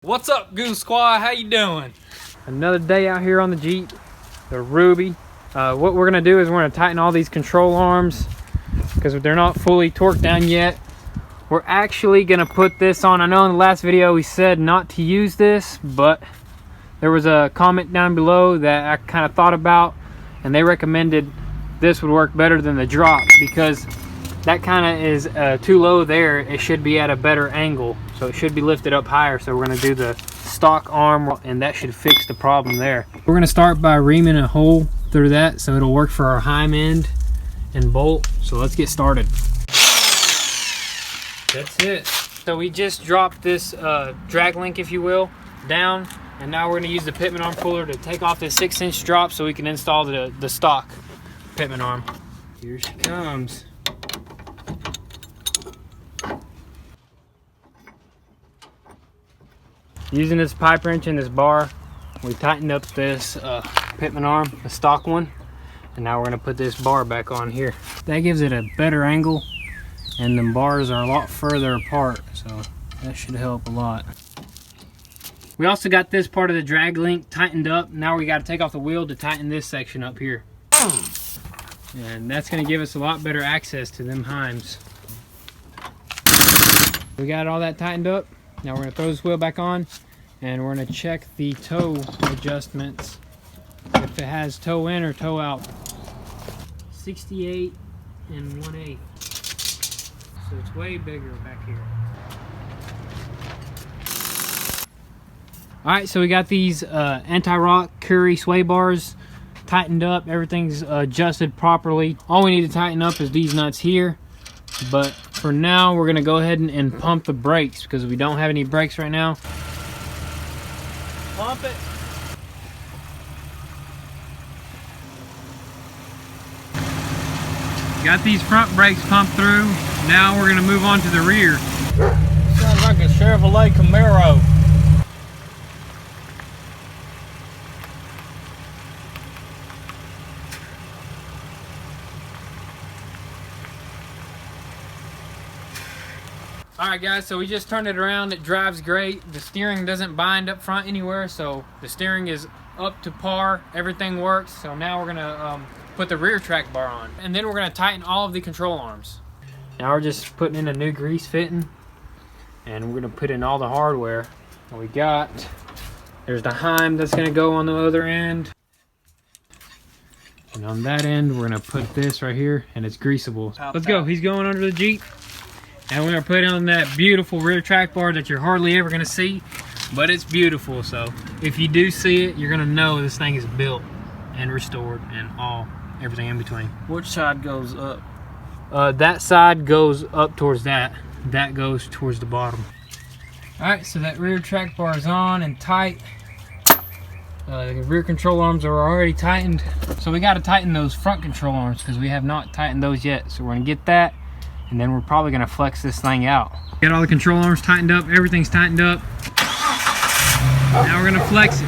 What's up, Goon Squad? How you doing? Another day out here on the Jeep, the Ruby. What we're gonna do is we're gonna tighten all these control arms because they're not fully torqued down yet. We're actually gonna put this on. I know in the last video we said not to use this, but there was a comment down below that I kind of thought about, and they recommended this would work better than the drop because that kind of is too low there. It should be at a better angle, so it should be lifted up higher. So we're going to do the stock arm, and that should fix the problem there. We're going to start by reaming a hole through that so it'll work for our heim end and bolt. So let's get started. That's it. So we just dropped this drag link, if you will, down, and now we're going to use the Pitman Arm Puller to take off this 6-inch drop so we can install the stock Pitman arm. Here she comes. Using this pipe wrench and this bar, we tightened up this Pitman arm, the stock one, and now we're going to put this bar back on here. That gives it a better angle, and the bars are a lot further apart, so that should help a lot. We also got this part of the drag link tightened up. Now we got to take off the wheel to tighten this section up here. And that's going to give us a lot better access to them heims. We got all that tightened up. Now we're going to throw this wheel back on, and we're going to check the toe adjustments, if it has toe in or toe out. 68 1/8. So it's way bigger back here. Alright, so we got these anti-rock Curry sway bars tightened up. Everything's adjusted properly. All we need to tighten up is these nuts here. But for now, we're gonna go ahead and pump the brakes because we don't have any brakes right now. Pump it. Got these front brakes pumped through. Now we're gonna move on to the rear. Sounds like a Chevrolet Camaro. Alright guys, so we just turned it around. It drives great. The steering doesn't bind up front anywhere, so the steering is up to par. Everything works. So now we're gonna put the rear track bar on, and then we're gonna tighten all of the control arms. Now we're just putting in a new grease fitting, and we're gonna put in all the hardware that we got. There's the heim that's gonna go on the other end, and on that end we're gonna put this right here, and it's greasable. Let's go. He's going under the Jeep. And we're going to put on that beautiful rear track bar that you're hardly ever going to see, but it's beautiful. So if you do see it, you're going to know this thing is built and restored and everything in between. Which side goes up? That side goes up towards that. That goes towards the bottom. Alright, so that rear track bar is on and tight. The rear control arms are already tightened. So we got to tighten those front control arms because we have not tightened those yet. So we're going to get that. And then we're probably gonna flex this thing out. Got all the control arms tightened up, everything's tightened up. Now we're gonna flex it.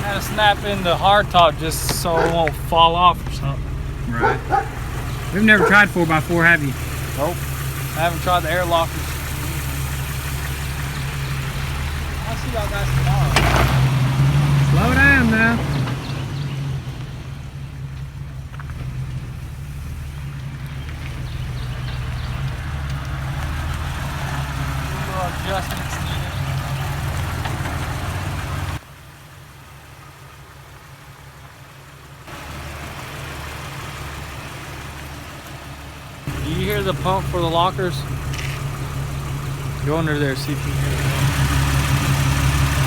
Gotta snap in the hardtop just so it won't fall off or something. Right. We've never tried 4x4, have you? Nope. I haven't tried the air lockers. I'll see y'all guys tomorrow. Slow down now. Adjustments needed. Do you hear the pump for the lockers? Go under there, see if you can hear it.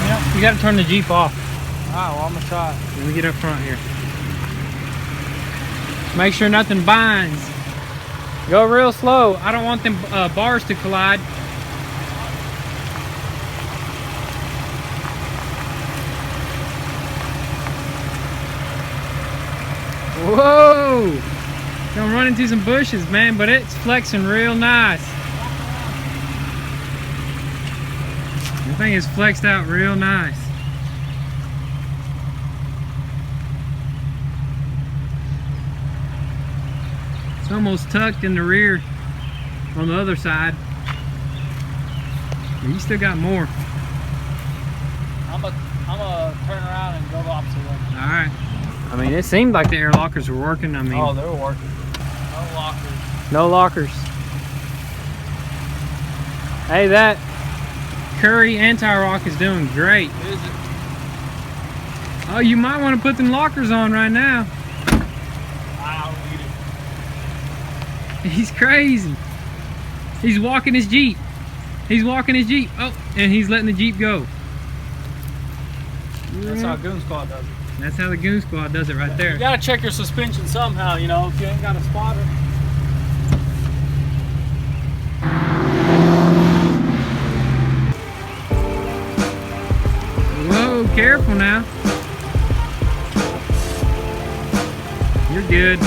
Yeah, you gotta turn the Jeep off. Alright, well I'm gonna try. Let me get up front here. Make sure nothing binds. Go real slow. I don't want them bars to collide. Whoa! Gonna run into some bushes, man, but it's flexing real nice. The thing is flexed out real nice. It's almost tucked in the rear on the other side. You still got more. I'm gonna turn around and go the opposite way. All right. I mean, it seemed like the air lockers were working. I mean, oh, they were working. No lockers. No lockers. Hey, that Curry anti-rock is doing great. Is it? Oh, you might want to put them lockers on right now. I don't need it. He's crazy. He's walking his Jeep. He's walking his Jeep. Oh, and he's letting the Jeep go. That's how Goon Squad does it. That's how the Goon Squad does it right there. You gotta check your suspension somehow, you know, if you ain't got a spotter. Whoa, careful now. You're good.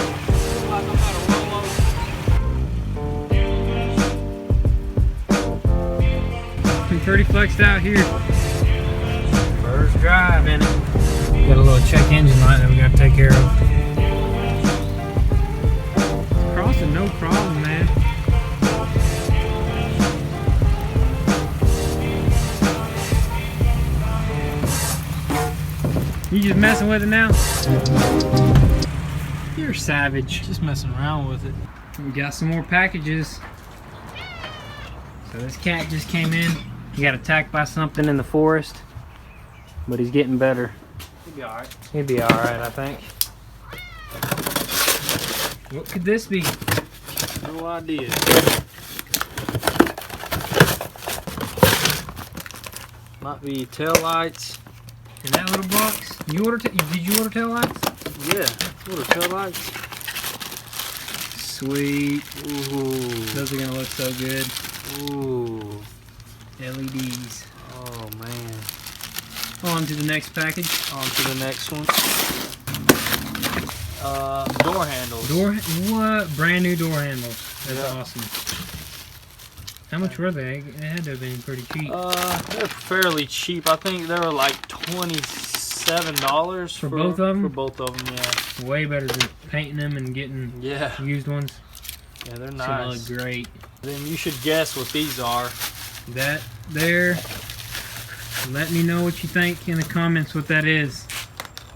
Been pretty flexed out here. First drive in it. Got a little check engine light that we got to take care of. Crossing no problem, man. You just messing with it now? You're savage. Just messing around with it. We got some more packages. So this cat just came in. He got attacked by something in the forest, but he's getting better. He'll be alright. He'll be alright, I think. What could this be? No idea. Might be tail lights. In that little box? You did you order tail lights? Yeah, what are tail lights? Sweet. Ooh. Those are gonna look so good. Ooh. LEDs. Oh man. On to the next package. On to the next one. Door handles. What? Brand new door handles. That's Yeah. awesome. How much were they? It had to have been pretty cheap. They're fairly cheap. I think they were like $27 For both of them? For both of them, yeah. Way better than painting them and getting used ones. Yeah, they're So nice. they look great. Then you should guess what these are. That there. Let me know what you think in the comments what that is.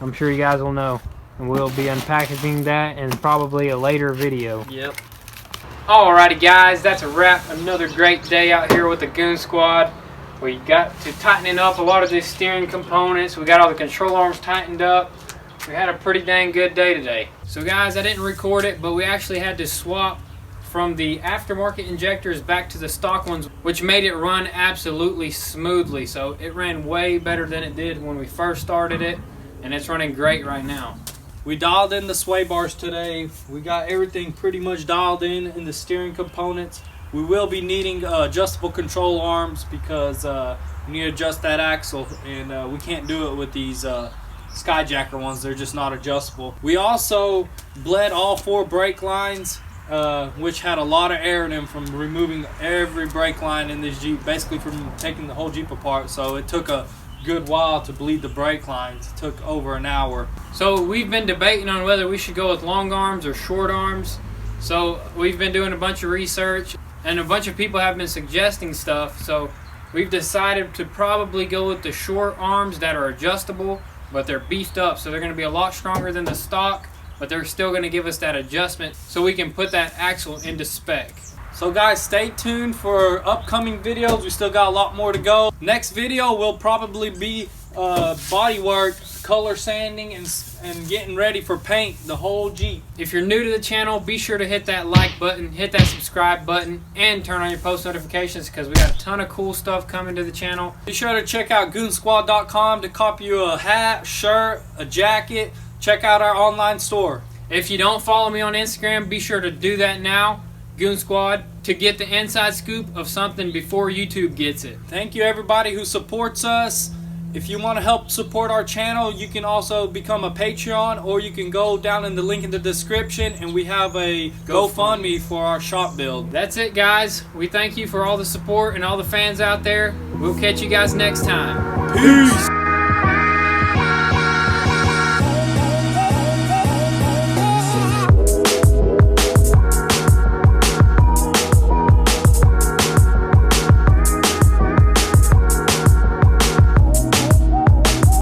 I'm sure you guys will know. And we'll be unpackaging that in probably a later video. Yep. Alrighty guys, that's a wrap. Another great day out here with the Goon Squad. We got to tightening up a lot of these steering components. We got all the control arms tightened up. We had a pretty dang good day today. So guys, I didn't record it, but we actually had to swap from the aftermarket injectors back to the stock ones, which made it run absolutely smoothly. So it ran way better than it did when we first started it, and it's running great right now. We dialed in the sway bars today. We got everything pretty much dialed in the steering components. We will be needing adjustable control arms because we need to adjust that axle, and we can't do it with these Skyjacker ones. They're just not adjustable. We also bled all 4 brake lines, which had a lot of air in them from removing every brake line in this Jeep, basically from taking the whole Jeep apart. So it took a good while to bleed the brake lines. It took over an hour. So we've been debating on whether we should go with long arms or short arms. So we've been doing a bunch of research, and a bunch of people have been suggesting stuff. So we've decided to probably go with the short arms that are adjustable, but they're beefed up. So they're going to be a lot stronger than the stock, but they're still going to give us that adjustment so we can put that axle into spec. So guys, stay tuned for upcoming videos. We still got a lot more to go. Next video will probably be body work, color sanding, and getting ready for paint the whole Jeep. If you're new to the channel, be sure to hit that like button, hit that subscribe button, and turn on your post notifications because we got a ton of cool stuff coming to the channel. Be sure to check out goonsquad.com to copy you a hat, shirt, a jacket. Check out our online store. If you don't follow me on Instagram, be sure to do that now, Goon Squad, to get the inside scoop of something before YouTube gets it. Thank you everybody who supports us. If you want to help support our channel, you can also become a Patreon, or you can go down in the link in the description, and we have a GoFundMe for our shop build. That's it, guys. We thank you for all the support and all the fans out there. We'll catch you guys next time. Peace!